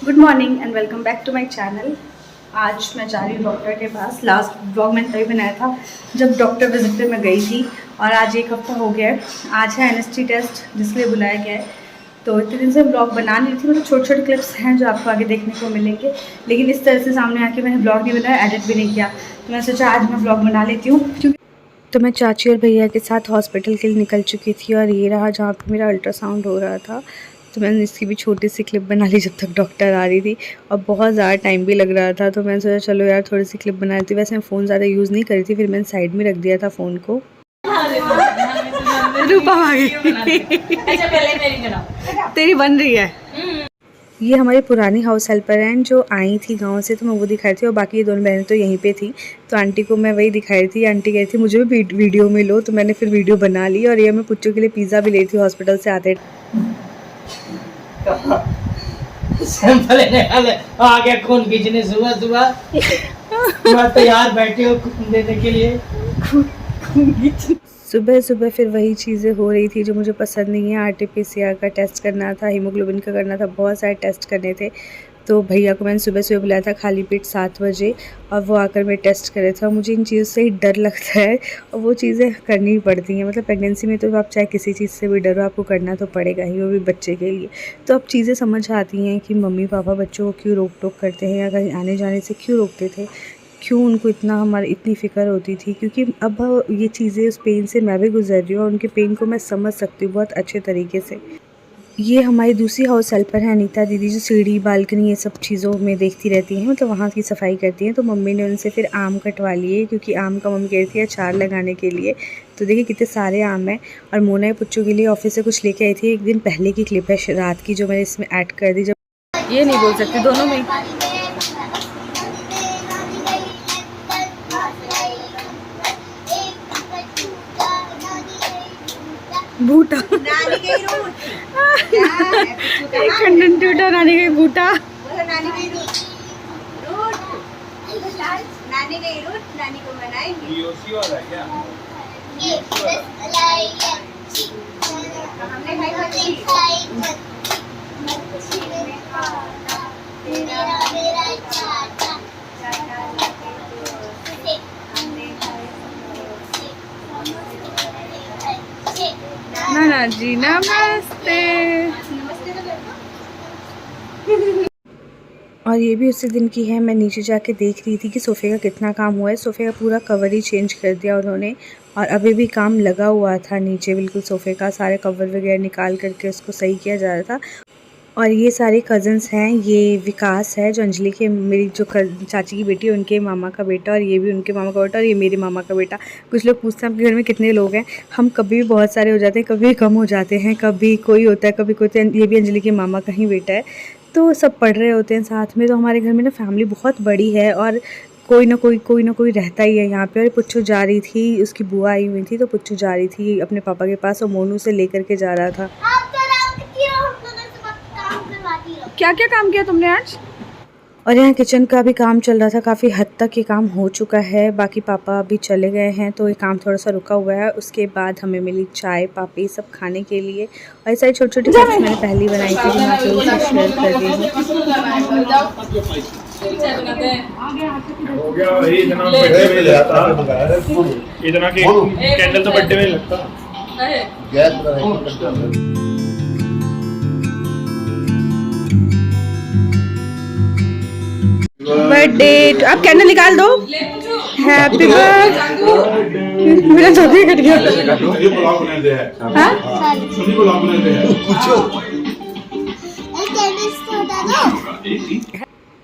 Good morning and welcome back to my channel. आज मैं जा रही हूँ डॉक्टर के पास। लास्ट ब्लॉग मैंने तभी बनाया था जब डॉक्टर विजिट पे मैं गई थी, और आज एक हफ्ता हो गया है। आज है एनएसटी टेस्ट जिसके लिए बुलाया गया है। तो इतने दिन से ब्लॉग बना नहीं थी, मतलब छोटे छोटे क्लिप्स हैं जो आपको आगे देखने को मिलेंगे, लेकिन इस तरह से सामने आके मैंने ब्लॉग नहीं बनाया, एडिट भी नहीं किया। तो मैं सोचा आज मैं ब्लॉग बना लेती हूँ। क्योंकि तो मैं चाची और भैया के साथ हॉस्पिटल के लिए निकल चुकी थी, और ये रहा जहाँ पे मेरा अल्ट्रासाउंड हो रहा था। तो मैंने इसकी भी छोटी सी क्लिप बना ली जब तक डॉक्टर आ रही थी, और बहुत ज़्यादा टाइम भी लग रहा था। तो मैंने सोचा चलो यार थोड़ी सी क्लिप बना लेती। वैसे मैं फ़ोन ज़्यादा यूज़ नहीं करी थी, फिर मैंने साइड में रख दिया था फ़ोन को। रूपा आ गई। तेरी बन रही है। ये हमारी पुरानी हाउस हेल्पर हैं जो आई थी गांव से, तो मैं वो दिखाई थी, और बाकी ये दोनों बहनें तो यहीं पे थी। तो आंटी को मैं वही दिखाई थी। आंटी कह रही थी मुझे भी वीडियो में लो, तो मैंने फिर वीडियो बना ली। और ये मैं पुच्चू के लिए पिज़्ज़ा भी ली थी हॉस्पिटल से आते। सैंपल लेने वाले आ गया खून खींचने सुबह सुबह। मैं तैयार बैठी हूँ खून देने के लिए। सुबह सुबह फिर वही चीज़ें हो रही थी जो मुझे पसंद नहीं है। आरटीपीसीआर का टेस्ट करना था, हीमोग्लोबिन का करना था, बहुत सारे टेस्ट करने थे। तो भैया को मैंने सुबह सुबह बुलाया था खाली पेट 7 बजे, और वो आकर मेरे टेस्ट करे थे। और मुझे इन चीज़ों से ही डर लगता है, और वो चीज़ें करनी पड़ती हैं। मतलब प्रेगनेंसी में तो आप चाहे किसी चीज़ से भी डरो, आपको करना तो पड़ेगा ही, वो भी बच्चे के लिए। तो अब चीज़ें समझ आती हैं कि मम्मी पापा बच्चों को क्यों रोक टोक करते हैं, या कहीं आने जाने से क्यों रोकते थे, क्यों उनको हमारी इतनी फ़िक्र होती थी। क्योंकि अब ये चीज़ें, उस पेन से मैं भी गुजर रही हूँ, और उनके पेन को मैं समझ सकती हूँ बहुत अच्छे तरीके से। ये हमारी दूसरी हाउस हेल्पर है अनीता दीदी, जो सीढ़ी बालकनी ये सब चीज़ों में देखती रहती हैं, मतलब वहाँ की सफाई करती हैं। तो मम्मी ने उनसे फिर आम कटवा लिए, क्योंकि आम का मम्मी कह रही थी अचार लगाने के लिए। तो देखिए कितने सारे आम हैं। और मोना पुच्चू के लिए ऑफिस से कुछ लेके आई थी, एक दिन पहले की क्लिप है रात की, जो मैंने इसमें ऐड कर दी। जब ये नहीं बोल सकती दोनों में बूटा नानी गई रूट एक खंडन टूटा, नानी गई बूटा। नानी गई रूट नानी गई रूट, नानी को बनाएंगे। हमने खाई नाना जी नमस्ते। और ये भी उसी दिन की है। मैं नीचे जाके देख रही थी कि सोफ़े का कितना काम हुआ है। सोफ़े का पूरा कवर ही चेंज कर दिया उन्होंने, और अभी भी काम लगा हुआ था नीचे, बिल्कुल सोफ़े का सारे कवर वगैरह निकाल करके उसको सही किया जा रहा था। और ये सारे कज़न्स हैं। ये विकास है जो अंजलि के, मेरी जो चाची की बेटी है, उनके मामा का बेटा, और ये भी उनके मामा का बेटा, और ये मेरे मामा का बेटा। कुछ लोग पूछते हैं आपके घर में कितने लोग हैं। हम कभी भी बहुत सारे हो जाते हैं, कभी कम हो जाते हैं, कभी कोई होता है, कभी कोई होता है। ये भी अंजलि के मामा का ही बेटा है। तो सब पढ़ रहे होते हैं साथ में। तो हमारे घर में ना फैमिली बहुत बड़ी है, और कोई ना कोई रहता ही है यहाँ पे। और पुच्चू जा रही थी, उसकी बुआ आई हुई थी, तो पुच्चू जा रही थी अपने पापा के पास, और मोनू से लेकर के जा रहा था। क्या क्या काम किया तुमने आज? और यहाँ किचन का भी काम चल रहा था, काफ़ी हद तक ये काम हो चुका है। बाकी पापा अभी चले गए हैं, तो ये काम थोड़ा सा रुका हुआ है। उसके बाद हमें मिली चाय पापी सब खाने के लिए। और ये सारी छोटी छोटी क्लिप्स मैंने पहले बनाई थी, जो मैं आप लोगों से शेयर कर रही हूँ। इतना कि कैंडल तो बर्थडे में लगता बर्थडे। आप कैंडल निकाल दो। Happy birthday. मेरा धोती कट गया।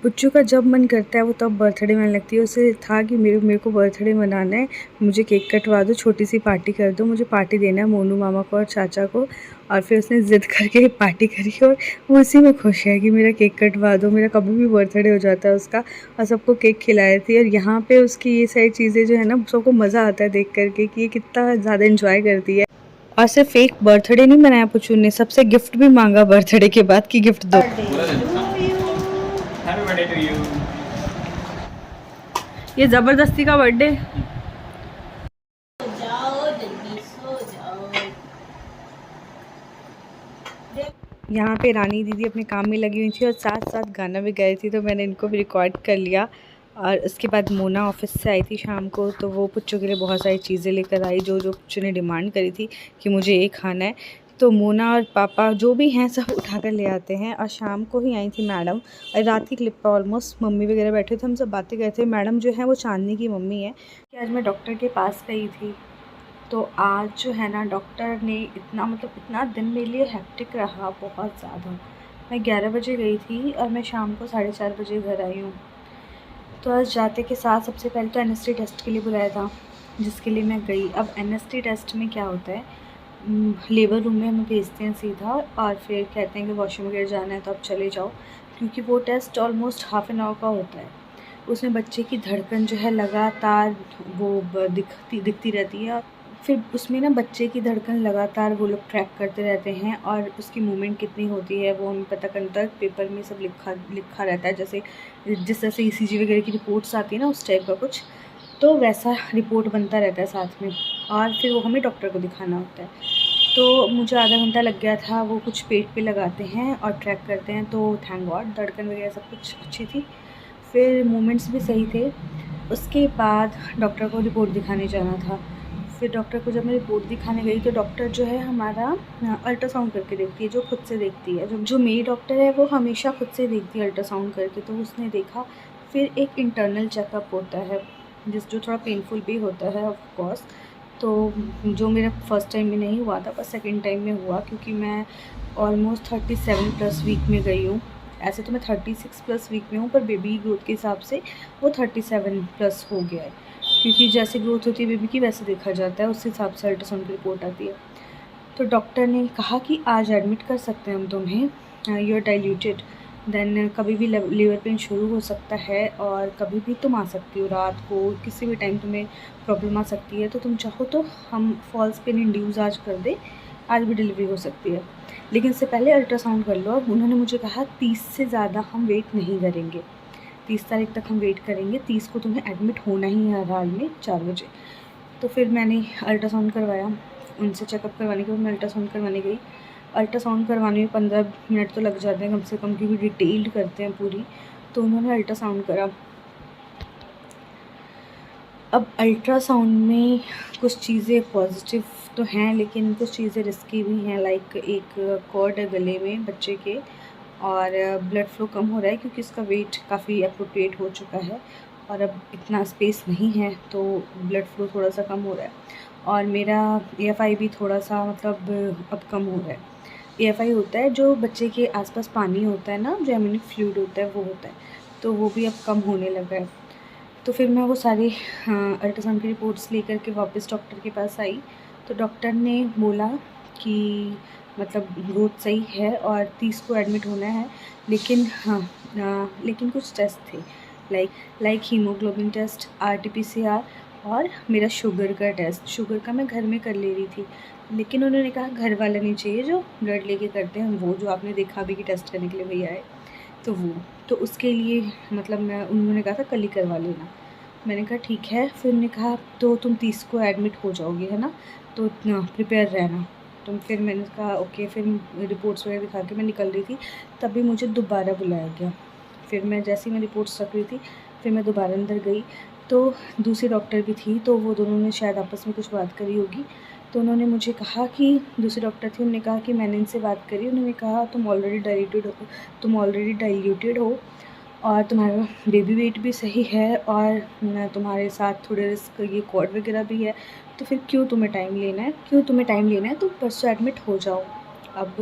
पुच्चू का जब मन करता है वो तब बर्थडे मनाने लगती है। उसे था कि मेरे को बर्थडे मनाना है, मुझे केक कटवा दो, छोटी सी पार्टी कर दो, मुझे पार्टी देना है मोनू मामा को और चाचा को। और फिर उसने ज़िद करके पार्टी करी, और वो उसी में खुश है कि मेरा केक कटवा दो। मेरा कभी भी बर्थडे हो जाता है उसका, और सबको केक खिलाए थी। और यहाँ पे उसकी ये सारी चीज़ें जो है ना, सबको मज़ा आता है देख करके कि ये कितना ज़्यादा इन्जॉय करती है। और सिर्फ एक बर्थडे नहीं मनाया पुच्चू ने, सबसे गिफ्ट भी मांगा बर्थडे के बाद कि गिफ्ट दो। ये जबरदस्ती का बर्थडे। यहाँ पे रानी दीदी अपने काम में लगी हुई थी और साथ साथ गाना भी गा रही थी, तो मैंने इनको भी रिकॉर्ड कर लिया। और उसके बाद मोना ऑफिस से आई थी शाम को, तो वो पुच्चों के लिए बहुत सारी चीज़ें लेकर आई जो जो पुच्चों ने डिमांड करी थी कि मुझे ये खाना है। तो मोना और पापा जो भी हैं सब उठा कर ले आते हैं। और शाम को ही आई थी मैडम, और रात की क्लिप पर ऑलमोस्ट मम्मी वगैरह बैठे थे, हम सब बातें कर थे। मैडम जो है वो चांदनी की मम्मी है कि आज मैं डॉक्टर के पास गई थी। तो आज जो है ना डॉक्टर ने इतना दिन मेरे लिए हेक्टिक रहा, बहुत ज़्यादा। मैं 11 बजे गई थी और मैं शाम को 4:30 बजे घर आई हूँ। तो आज जाते के साथ सबसे पहले तो एनएसटी टेस्ट के लिए बुलाया था, जिसके लिए मैं गई। अब एनएसटी टेस्ट में क्या होता है, लेबर रूम में हमें भेजते हैं सीधा, और फिर कहते हैं कि वॉशरूम वगैरह जाना है तो आप चले जाओ, क्योंकि वो test almost half an hour का होता है। उसमें बच्चे की धड़कन जो है लगातार वो दिखती रहती है। फिर उसमें ना बच्चे की धड़कन लगातार वो लोग ट्रैक करते रहते हैं, और उसकी मूवमेंट कितनी होती है वो हमें पता करता है। पेपर में सब लिखा रहता है, जैसे जिस तरह से ईसीजी वगैरह की रिपोर्ट्स आती है ना, उस टाइप का कुछ, तो वैसा रिपोर्ट बनता रहता है साथ में। और फिर वो हमें डॉक्टर को दिखाना होता है। तो मुझे आधा घंटा लग गया था। वो कुछ पेट पे लगाते हैं और ट्रैक करते हैं, तो थैंक गॉड धड़कन वगैरह सब कुछ अच्छी थी, फिर मूवमेंट्स भी सही थे। उसके बाद डॉक्टर को रिपोर्ट दिखाने जाना था। फिर डॉक्टर को जब मैं रिपोर्ट दिखाने गई, तो डॉक्टर जो है हमारा अल्ट्रासाउंड करके देखती है, जो खुद से देखती है। जो मेरी डॉक्टर है वो हमेशा खुद से देखती है अल्ट्रासाउंड करके, तो उसने देखा। फिर एक इंटरनल चेकअप होता है जो थोड़ा पेनफुल भी होता है ऑफ कोर्स। तो जो मेरा फर्स्ट टाइम में नहीं हुआ था, पर सेकंड टाइम में हुआ, क्योंकि मैं ऑलमोस्ट 37+ वीक में गई हूँ। ऐसे तो मैं 36+ वीक में हूँ, पर बेबी ग्रोथ के हिसाब से वो 37+ हो गया है, क्योंकि जैसे ग्रोथ होती है बेबी की वैसे देखा जाता है, उस हिसाब से अल्ट्रासाउंड की रिपोर्ट आती है। तो डॉक्टर ने कहा कि आज एडमिट कर सकते हैं हम तुम्हें, यू आर डाइल्यूटेड, देन कभी भी लेबर पेन शुरू हो सकता है, और कभी भी तुम आ सकती हो रात को, किसी भी टाइम तुम्हें प्रॉब्लम आ सकती है। तो तुम चाहो तो हम फॉल्स पेन इंड्यूस आज कर दें, आज भी डिलीवरी हो सकती है, लेकिन इससे पहले अल्ट्रासाउंड कर लो। अब उन्होंने मुझे कहा 30 से ज़्यादा हम वेट नहीं करेंगे, 30 तारीख तक हम वेट करेंगे, 30 को तुम्हें एडमिट होना ही है हर हाल में 4 बजे। तो फिर मैंने अल्ट्रासाउंड करवाया, उनसे चेकअप करवाने के बाद मैं अल्ट्रासाउंड करवाने गई। अल्ट्रासाउंड करवाने में 15 मिनट तो लग जाते हैं कम से कम, क्योंकि डिटेल्ड करते हैं पूरी। तो उन्होंने अल्ट्रासाउंड करा। अब अल्ट्रासाउंड में कुछ चीज़ें पॉजिटिव तो हैं, लेकिन कुछ चीज़ें रिस्की भी हैं। लाइक एक कॉर्ड है गले में बच्चे के, और ब्लड फ्लो कम हो रहा है, क्योंकि इसका वेट काफ़ी अप्रोप्रिएट हो चुका है, और अब इतना स्पेस नहीं है, तो ब्लड फ्लो थोड़ा सा कम हो रहा है। और मेरा AFI भी थोड़ा सा अब कम हो रहा है। AFI होता है जो बच्चे के आसपास पानी होता है ना, जो एमनिक फ्लूइड होता है वो होता है, तो वो भी अब कम होने लगा है। तो फिर मैं वो सारी अल्ट्रासाउंड की रिपोर्ट्स लेकर के वापस डॉक्टर के पास आई। तो डॉक्टर ने बोला कि ग्रोथ सही है और 30 को एडमिट होना है, लेकिन लेकिन कुछ टेस्ट थे, लाइक हीमोग्लोबिन टेस्ट, RT-PCR, और मेरा शुगर का टेस्ट। शुगर का मैं घर में कर ले रही थी, लेकिन उन्होंने कहा घर वाला नहीं चाहिए जो ब्लड लेके करते हैं, वो जो आपने देखा अभी कि टेस्ट करने के लिए भैया आए, तो वो, तो उसके लिए उन्होंने कहा था कल ही करवा लेना। मैंने कहा ठीक है। फिर उन्होंने कहा तो तुम 30 को एडमिट हो जाओगे, है ना, तो प्रिपेयर रहना। तो फिर मैंने कहा ओके। फिर रिपोर्ट्स वगैरह दिखा के मैं निकल रही थी, तभी मुझे दोबारा बुलाया गया। फिर मैं जैसे ही मैं रिपोर्ट्स रख रही थी, फिर मैं दोबारा अंदर गई, तो दूसरी डॉक्टर भी थी, तो वो दोनों ने शायद आपस में कुछ बात करी होगी। तो उन्होंने मुझे कहा कि दूसरी डॉक्टर थी, उन्होंने कहा कि मैंने इनसे बात करी, उन्होंने कहा तुम ऑलरेडी डाइल्यूटेड हो, और तुम्हारा बेबी वेट भी सही है, और तुम्हारे साथ थोड़े रिस्क ये कॉर्ड वगैरह भी है, तो फिर क्यों तुम्हें टाइम लेना है, तो परसों एडमिट हो जाओ। अब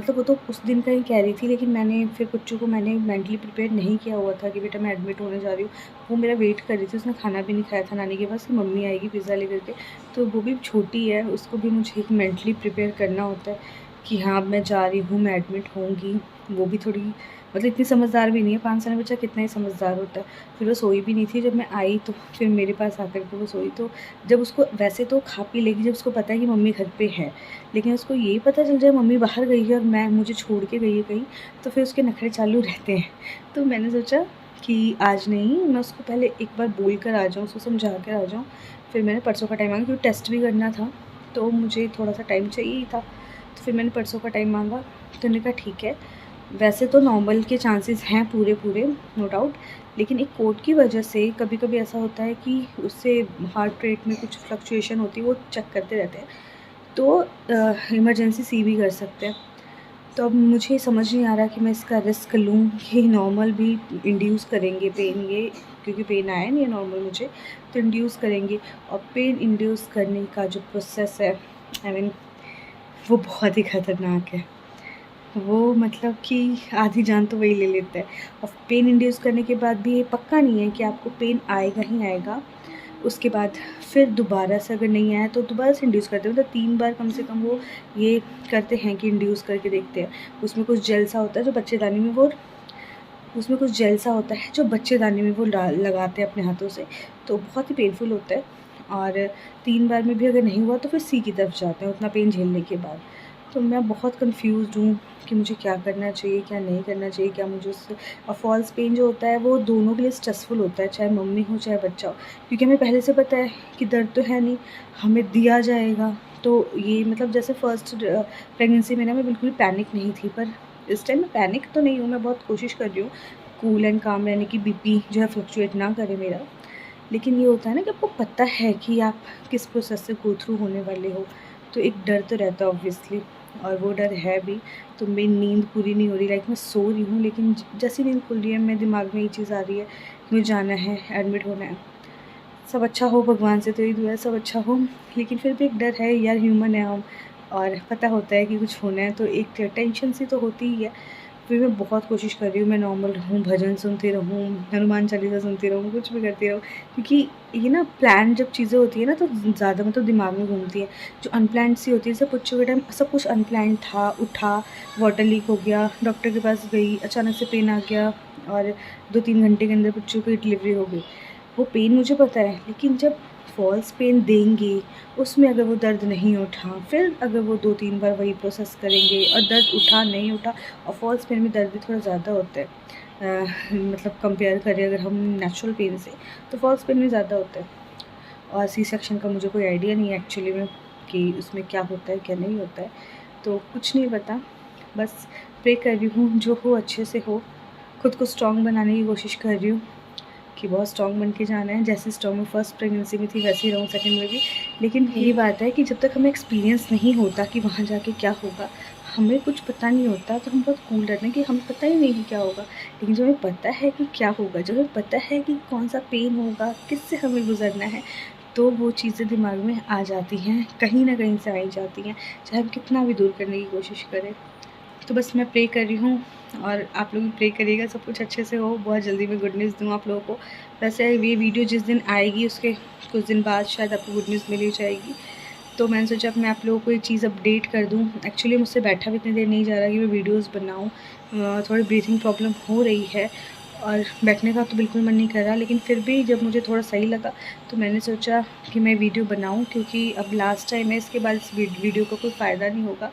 वो तो उस दिन का ही कह रही थी, लेकिन मैंने फिर कुच्चू को मैंने मेंटली प्रिपेयर नहीं किया हुआ था कि बेटा मैं एडमिट होने जा रही हूँ। वो मेरा वेट कर रही थी, उसने खाना भी नहीं खाया था नानी के पास, कि मम्मी आएगी पिज़्ज़ा लेकर के, तो वो भी छोटी है, उसको भी मुझे मेंटली प्रिपेयर करना होता है कि हाँ मैं जा रही हूँ, मैं एडमिट होंगी। वो भी थोड़ी इतनी समझदार भी नहीं है, 5 साल का बच्चा कितना ही समझदार होता है। फिर वो सोई भी नहीं थी जब मैं आई, तो फिर मेरे पास आकर के वो सोई। तो जब उसको वैसे तो खा पी लेगी जब उसको पता है कि मम्मी घर पे है, लेकिन उसको यही पता चल जाए मम्मी बाहर गई है और मुझे छोड़ के गई है कहीं, तो फिर उसके नखरे चालू रहते हैं। तो मैंने सोचा कि आज नहीं, मैं उसको पहले एक बार बोल कर आ जाऊँ, उसको समझा कर आ जाऊँ। फिर मैंने परसों का टाइम आ गया, क्योंकि टेस्ट भी करना था, तो मुझे थोड़ा सा टाइम चाहिए था। तो फिर मैंने परसों का टाइम मांगा, तो उन्होंने कहा ठीक है, वैसे तो नॉर्मल के चांसेस हैं पूरे नो डाउट, लेकिन एक कोड की वजह से कभी कभी ऐसा होता है कि उससे हार्ट रेट में कुछ फ्लक्चुएशन होती है, वो चेक करते रहते हैं, तो इमरजेंसी सी भी कर सकते हैं। तो अब मुझे समझ नहीं आ रहा कि मैं इसका रिस्क लूँ कि नॉर्मल भी इंड्यूस करेंगे पेन, ये क्योंकि पेन आया नहीं है नॉर्मल मुझे, तो इंड्यूस करेंगे, और पेन इंड्यूस करने का जो प्रोसेस है वो बहुत ही ख़तरनाक है। वो मतलब कि आधी जान तो वही ले लेता है, और पेन इंड्यूस करने के बाद भी ये पक्का नहीं है कि आपको पेन आएगा ही आएगा। उसके बाद फिर दोबारा से अगर नहीं आया तो दोबारा से इंड्यूस करते हैं, मतलब 3 बार कम से कम वो ये करते हैं कि इंड्यूस करके देखते हैं। उसमें कुछ जेल सा होता है जो बच्चेदानी में वो लगाते हैं अपने हाथों से, तो बहुत ही पेनफुल होता है। और 3 बार में भी अगर नहीं हुआ तो फिर सी की तरफ जाते हैं उतना पेन झेलने के बाद। तो मैं बहुत कंफ्यूज्ड हूँ कि मुझे क्या करना चाहिए, क्या नहीं करना चाहिए, क्या मुझे उससे। और फॉल्स पेन जो होता है वो दोनों के लिए स्ट्रेसफुल होता है, चाहे मम्मी हो चाहे बच्चा हो, क्योंकि हमें पहले से पता है कि दर्द तो है नहीं, हमें दिया जाएगा। तो ये मतलब जैसे फर्स्ट प्रेगनेंसी में ना मैं बिल्कुल पैनिक नहीं थी, पर इस टाइम मैं पैनिक तो नहीं हूँ, मैं बहुत कोशिश कर रही हूँ कूल एंड काम रहने की, बीपी जो है फ्लक्चुएट ना करे मेरा। लेकिन ये होता है ना कि आपको पता है कि आप किस प्रोसेस से गो थ्रू होने वाले हो, तो एक डर तो रहता है ऑब्वियसली, और वो डर है भी। तो मेरी नींद पूरी नहीं हो रही, लाइक मैं सो रही हूँ लेकिन जैसी नींद खुल रही है मेरे दिमाग में ये चीज़ आ रही है कि मुझे जाना है, एडमिट होना है। सब अच्छा हो, भगवान से तो यही दुआ है सब अच्छा हो, लेकिन फिर भी एक डर है यार, ह्यूमन है हम, और पता होता है कि कुछ होना है तो एक टेंशन सी तो होती ही है। फिर मैं बहुत कोशिश कर रही हूँ मैं नॉर्मल रहूँ, भजन सुनती रहूँ, हनुमान चालीसा सुनती रहूँ, कुछ भी करती रहूँ, क्योंकि ये ना प्लान जब चीज़ें होती है ना तो ज़्यादा मतलब दिमाग में घूमती है। जो अनप्लान्ड सी होती है, जैसे बच्चों के टाइम सब कुछ अनप्लान्ड था, उठा, वाटर लीक हो गया, डॉक्टर के पास गई, अचानक से पेन आ गया, और 2-3 घंटे के अंदर बच्चों की डिलीवरी हो गई। वो पेन मुझे पता है, लेकिन जब फॉल्स पेन देंगे उसमें अगर वो दर्द नहीं उठा, फिर अगर वो 2-3 बार वही प्रोसेस करेंगे और दर्द उठा नहीं उठा, और फॉल्स पेन में दर्द भी थोड़ा ज़्यादा होता है, मतलब कंपेयर करें अगर हम नेचुरल पेन से, तो फॉल्स पेन में ज़्यादा होता है। और सी सेक्शन का मुझे कोई आइडिया नहीं है एक्चुअली में कि उसमें क्या होता है क्या नहीं होता है, तो कुछ नहीं पता, बस प्रे कर रही हूँ जो हो अच्छे से हो, खुद को स्ट्रॉन्ग बनाने की कोशिश कर रही हूँ कि बहुत स्ट्रॉन्ग बन के जाना है। जैसे स्ट्रॉन्ग में फर्स्ट प्रेगनेंसी में थी वैसे ही रहूँ सेकंड में भी। लेकिन ये बात है कि जब तक हमें एक्सपीरियंस नहीं होता कि वहाँ जाके क्या होगा, हमें कुछ पता नहीं होता, तो हम बहुत कूल रहते हैं कि हमें पता ही नहीं कि क्या होगा। लेकिन जो हमें पता है कि क्या होगा, जो हमें पता है कि कौन सा पेन होगा, किससे हमें गुजरना है, तो वो चीज़ें दिमाग में आ जाती हैं, कहीं ना कहीं से आई जाती हैं, चाहे हम कितना भी दूर करने की कोशिश करें। तो बस मैं प्रे कर रही हूँ, और आप लोग भी प्रे करिएगा सब कुछ अच्छे से हो, बहुत जल्दी मैं गुड न्यूज़ दूँ आप लोगों को। वैसे ये वीडियो जिस दिन आएगी उसके कुछ दिन बाद शायद आपको गुड न्यूज़ मिल ही जाएगी, तो मैंने सोचा अब मैं आप लोगों को ये चीज़ अपडेट कर दूँ। एक्चुअली मुझसे बैठा भी इतनी देर नहीं जा रहा कि मैं वीडियोज़ बनाऊँ, थोड़ी ब्रीथिंग प्रॉब्लम हो रही है, और बैठने का तो बिल्कुल मन नहीं कर रहा, लेकिन फिर भी जब मुझे थोड़ा सही लगा तो मैंने सोचा कि मैं वीडियो बनाऊँ, क्योंकि अब लास्ट टाइम है, इसके बाद इस वीडियो का कोई फ़ायदा नहीं होगा,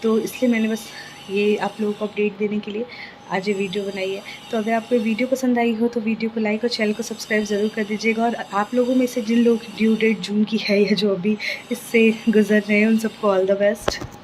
तो इसलिए मैंने बस ये आप लोगों को अपडेट देने के लिए आज ये वीडियो बनाई है। तो अगर आपको ये वीडियो पसंद आई हो तो वीडियो को लाइक और चैनल को सब्सक्राइब ज़रूर कर दीजिएगा, और आप लोगों में से जिन लोग ड्यू डेट जून की है या जो अभी इससे गुजर रहे हैं उन सबको ऑल द बेस्ट।